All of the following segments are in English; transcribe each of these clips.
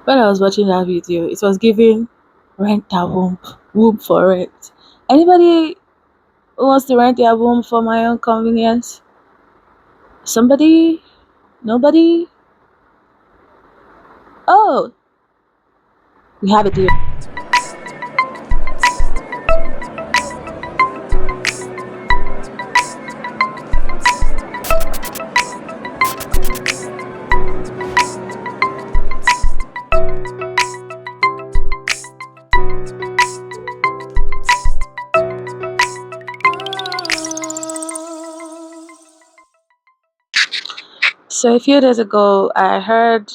When I was watching that video, it was giving rent a womb for rent. Anybody who wants to rent their womb for my own convenience? Somebody? Nobody? Oh, we have a deal. So a few days ago, I heard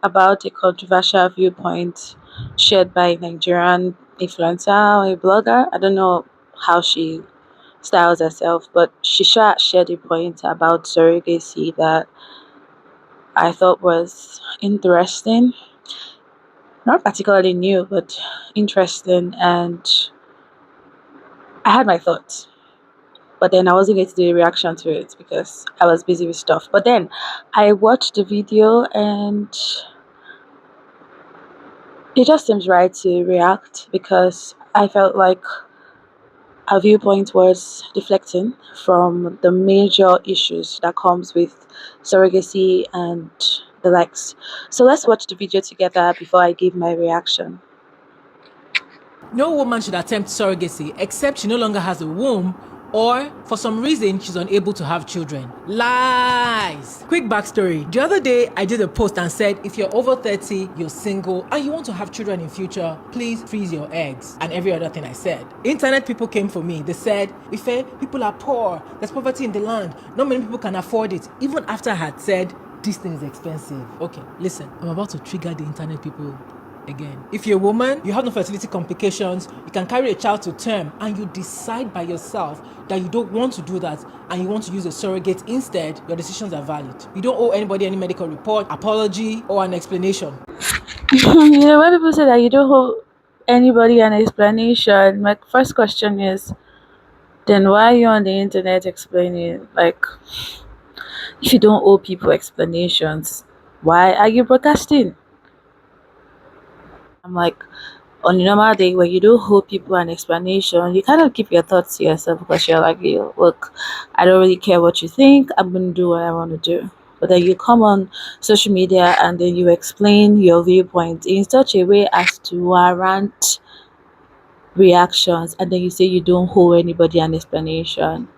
about a controversial viewpoint shared by a Nigerian influencer or a blogger. I don't know how she styles herself, but she shared a point about surrogacy that I thought was interesting. Not particularly new, but interesting. And I had my thoughts, but then I wasn't going to do a reaction to it because I was busy with stuff. But then I watched the video and it just seems right to react because I felt like our viewpoint was deflecting from the major issues that comes with surrogacy and the likes. So let's watch the video together before I give my reaction. No woman should attempt surrogacy except she no longer has a womb or for some reason she's unable to have children. Lies! Quick backstory. The other day I did a post and said if you're over 30, you're single and you want to have children in future, please freeze your eggs and every other thing I said. Internet people came for me. They said, Ife, people are poor. There's poverty in the land. Not many people can afford it. Even after I had said this thing is expensive. Okay, listen, I'm about to trigger the internet people again. If you're a woman, you have no fertility complications, you can carry a child to term, and you decide by yourself that you don't want to do that and you want to use a surrogate instead, your decisions are valid. You don't owe anybody any medical report, apology, or an explanation. When people say that you don't owe anybody an explanation, my first question is, then why are you on the internet explaining? Like, if you don't owe people explanations, why are you broadcasting? I'm like, on a normal day when you don't hold people an explanation, you kind of keep your thoughts to yourself because you're like, "Yo, look, I don't really care what you think. I'm gonna do what I want to do." But then you come on social media and then you explain your viewpoint in such a way as to warrant reactions, and then you say you don't hold anybody an explanation.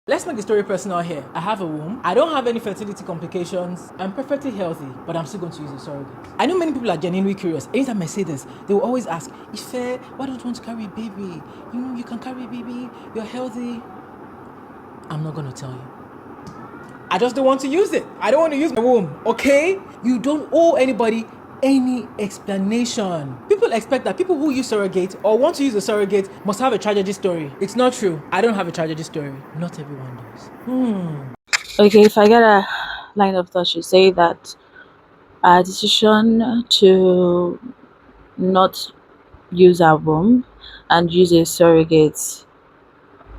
Let's make the story personal here. I have a womb. I don't have any fertility complications. I'm perfectly healthy, but I'm still going to use a surrogate. I know many people are genuinely curious. Anytime I say this, they will always ask, Ife, why don't you want to carry a baby? You can carry a baby. You're healthy. I'm not going to tell you. I just don't want to use it. I don't want to use my womb, okay? You don't owe anybody any explanation. People expect that people who use surrogate or want to use a surrogate must have a tragedy story. It's not true. I don't have a tragedy story. Not everyone does. Okay, if I get a line of thought, you say that a decision to not use a womb and use a surrogate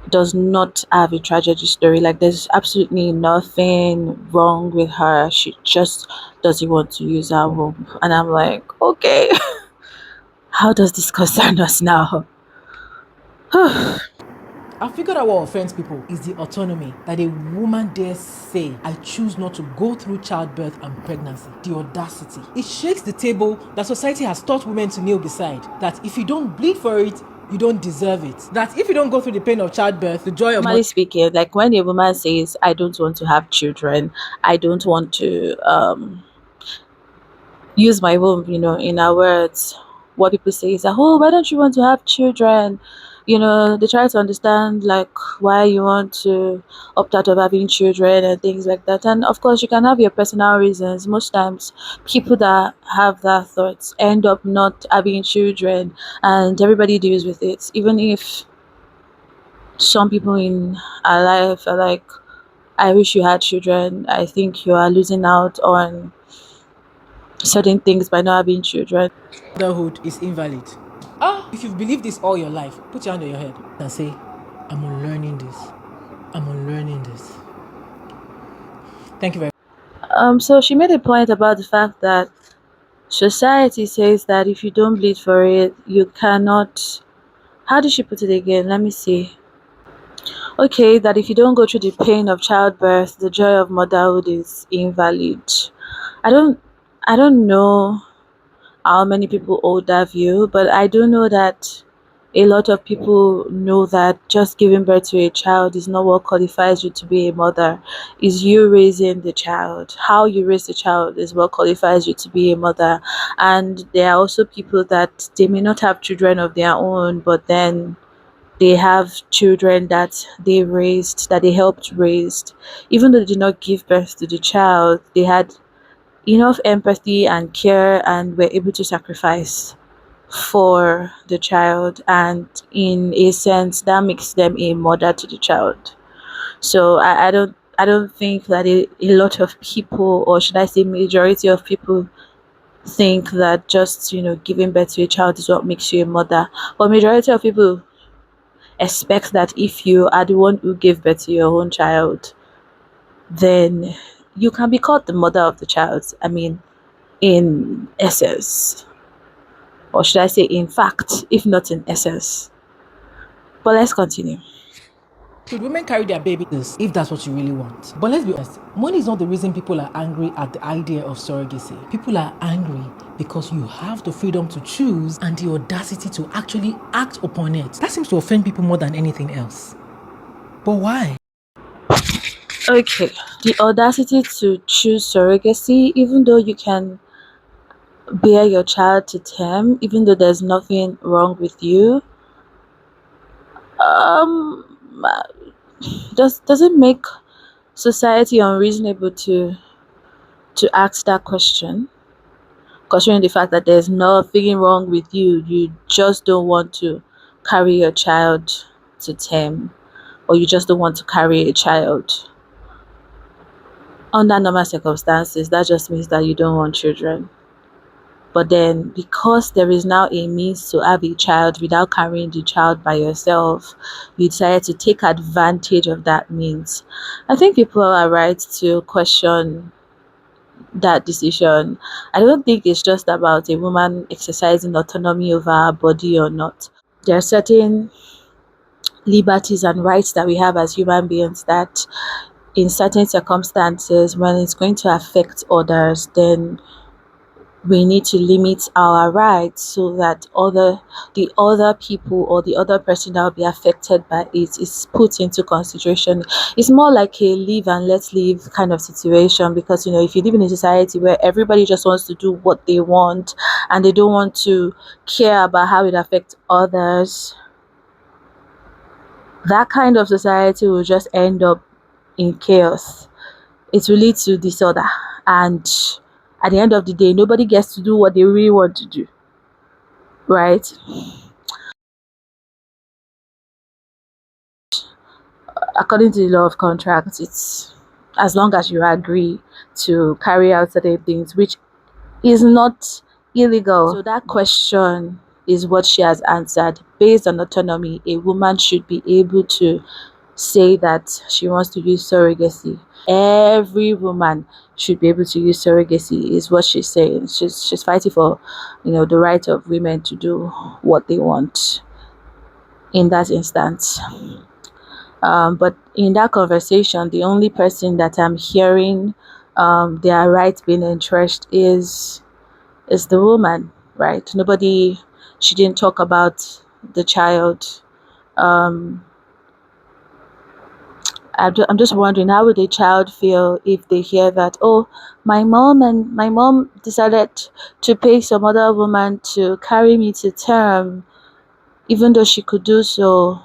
does not have a tragedy story. Like, there's absolutely nothing wrong with her. She just doesn't want to use her womb. And I'm like, okay, how does this concern us now? I figured out what offends people is the autonomy that a woman dares say, I choose not to go through childbirth and pregnancy. The audacity. It shakes the table that society has taught women to kneel beside. That if you don't bleed for it, you don't deserve it. That if you don't go through the pain of childbirth, the joy of Normally speaking, like when a woman says, I don't want to have children, I don't want to use my womb, in our words, what people say is that, oh, why don't you want to have children? They try to understand like why you want to opt out of having children and things like that. And of course, you can have your personal reasons. Most times, people that have that thoughts end up not having children, and everybody deals with it. Even if some people in our life are like, I wish you had children, I think you are losing out on certain things by not having children. motherhood is invalid. If you've believed this all your life, put your hand on your head and say, I'm unlearning this. I'm unlearning this. Thank you very much. So she made a point about the fact that society says that if you don't bleed for it, you cannot. How did she put it again? Let me see. Okay, that if you don't go through the pain of childbirth, the joy of motherhood is invalid. I don't I don't know how many people hold that view, but I do know that a lot of people know that just giving birth to a child is not what qualifies you to be a mother. Is you raising the child. How you raise the child is what qualifies you to be a mother. And there are also people that they may not have children of their own, but then they have children that they raised, that they helped raise. Even though they did not give birth to the child, they had enough empathy and care and were able to sacrifice for the child, and in a sense that makes them a mother to the child. So I don't think that a lot of people, or should I say majority of people, think that just giving birth to a child is what makes you a mother. But majority of people expect that if you are the one who gave birth to your own child, then you can be called the mother of the child. I mean, in essence, or should I say in fact, if not in essence. But let's continue. Should women carry their babies if that's what you really want? But let's be honest, money is not the reason people are angry at the idea of surrogacy. People are angry because you have the freedom to choose and the audacity to actually act upon it. That seems to offend people more than anything else. But why? Okay, the audacity to choose surrogacy, even though you can bear your child to term, even though there's nothing wrong with you, um, does it make society unreasonable to ask that question? Considering the fact that there's nothing wrong with you, you just don't want to carry your child to term, or you just don't want to carry a child. Under normal circumstances, that just means that you don't want children. But then, because there is now a means to have a child without carrying the child by yourself, you decided to take advantage of that means. I think people are right to question that decision. I don't think it's just about a woman exercising autonomy over her body or not. There are certain liberties and rights that we have as human beings that, in certain circumstances, when it's going to affect others, then we need to limit our rights so that the other people or the other person that will be affected by it is put into consideration. It's more like a live and let live kind of situation, because if you live in a society where everybody just wants to do what they want and they don't want to care about how it affects others, that kind of society will just end up in chaos. It will lead to disorder, and at the end of the day, nobody gets to do what they really want to do, right? According to the law of contracts, it's as long as you agree to carry out certain things, which is not illegal. So that question is what she has answered. Based on autonomy, a woman should be able to say that she wants to use surrogacy. Every woman should be able to use surrogacy, is what she's saying. She's fighting for the right of women to do what they want in that instance. But in that conversation, the only person that I'm hearing their right being entrenched is the woman, right? Nobody. She didn't talk about the child. um I'm just wondering, how would a child feel if they hear that, oh, my mom decided to pay some other woman to carry me to term, even though she could do so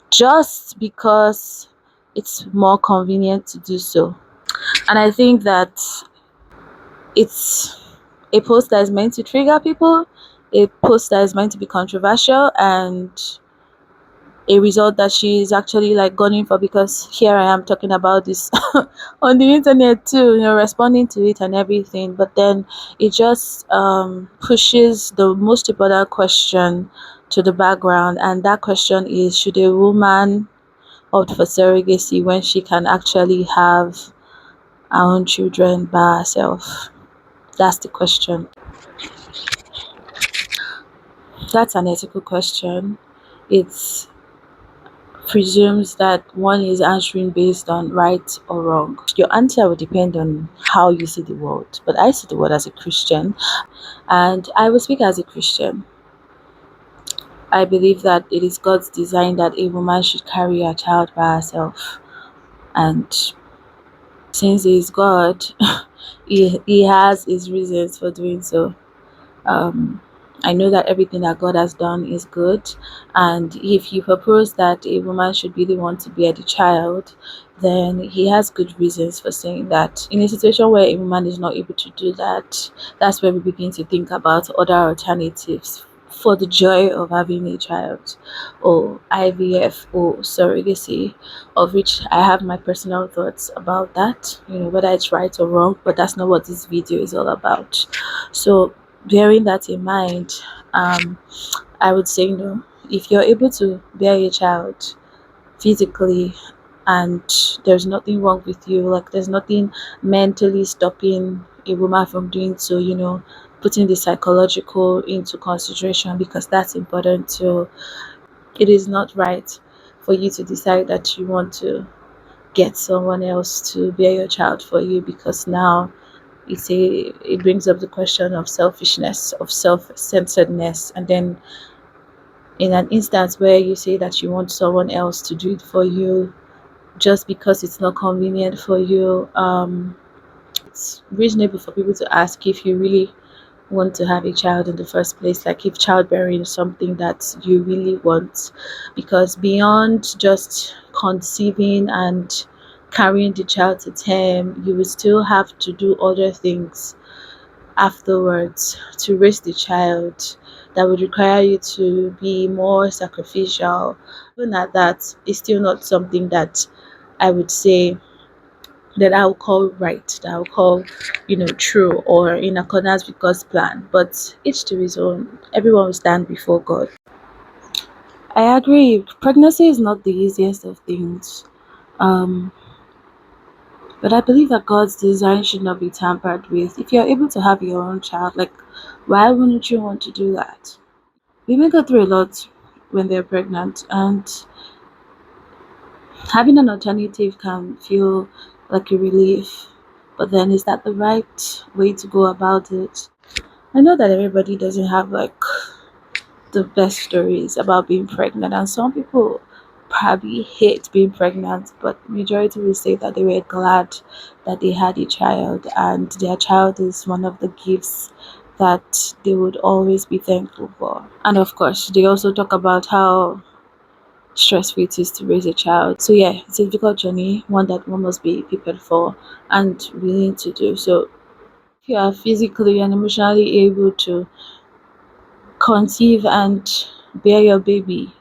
just because it's more convenient to do so. And I think that it's a post that is meant to trigger people, a post that is meant to be controversial, and a result that she's actually like gunning for, because here I am talking about this on the internet too, responding to it and everything. But then it just pushes the most important question to the background, and that question is, should a woman opt for surrogacy when she can actually have our own children by ourselves? That's the question. That's an ethical question. It presumes that one is answering based on right or wrong. Your answer will depend on how you see the world. But I see the world as a Christian, and I will speak as a Christian. I believe that it is God's design that a woman should carry a child by herself. And since he is God, he has his reasons for doing so. um, I know that everything that God has done is good, and if you propose that a woman should be the one to bear the child, then He has good reasons for saying that. In a situation where a woman is not able to do that, that's where we begin to think about other alternatives for the joy of having a child, or IVF or surrogacy, of which I have my personal thoughts about that, whether it's right or wrong, but that's not what this video is all about. So, bearing that in mind, um, I would say no. If you're able to bear a child physically and there's nothing wrong with you, like there's nothing mentally stopping a woman from doing so, putting the psychological into consideration, because that's important too. It is not right for you to decide that you want to get someone else to bear your child for you, because now it brings up the question of selfishness, of self-centeredness. And then in an instance where you say that you want someone else to do it for you just because it's not convenient for you, it's reasonable for people to ask if you really want to have a child in the first place, like if childbearing is something that you really want. Because beyond just conceiving and carrying the child to term, you will still have to do other things afterwards to raise the child that would require you to be more sacrificial. Even at that, it's still not something that I would say that I will call right, that I will call, true or in accordance with God's plan. But each to his own. Everyone will stand before God. I agree. Pregnancy is not the easiest of things. Um, but I believe that God's design should not be tampered with. If you're able to have your own child, like, why wouldn't you want to do that? Women go through a lot when they're pregnant, and having an alternative can feel like a relief. But then, is that the right way to go about it? I know that everybody doesn't have like the best stories about being pregnant, and some people probably hate being pregnant, but majority will say that they were glad that they had a child, and their child is one of the gifts that they would always be thankful for. And of course, they also talk about how stressful it is to raise a child. So yeah, it's a difficult journey, one that one must be prepared for and willing to do. So if you are physically and emotionally able to conceive and bear your baby,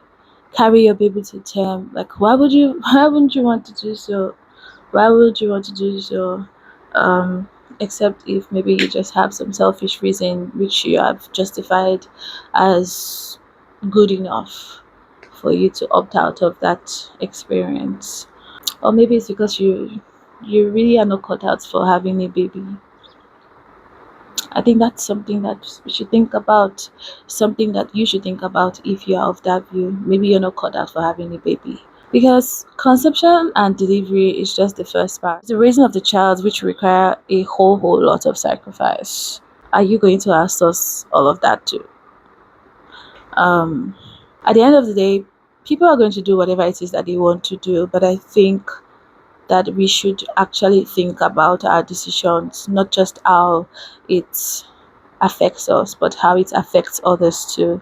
carry your baby to term, like why wouldn't you want to do so? Why would you want to do so? Um, except if maybe you just have some selfish reason which you have justified as good enough for you to opt out of that experience. Or maybe it's because you really are not cut out for having a baby. I think that's something that we should think about, something that you should think about if you are of that view. Maybe you're not cut out for having a baby. Because conception and delivery is just the first part. The raising of the child, which require a whole lot of sacrifice. Are you going to outsource all of that too? Um, at the end of the day, people are going to do whatever it is that they want to do, but I think that we should actually think about our decisions, not just how it affects us, but how it affects others too.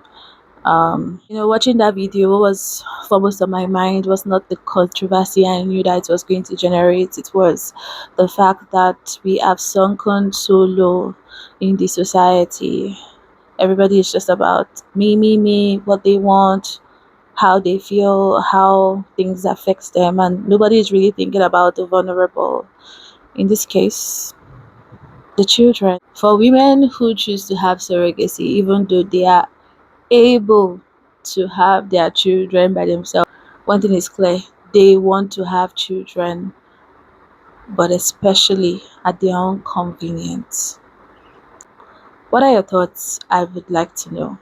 Watching that video, what was foremost on my mind was not the controversy I knew that it was going to generate. It was the fact that we have sunken so low in the society. Everybody is just about me, what they want, how they feel, how things affect them, and nobody is really thinking about the vulnerable. In this case, the children. For women who choose to have surrogacy, even though they are able to have their children by themselves, one thing is clear: they want to have children. but especially at their own convenience. What are your thoughts? I would like to know.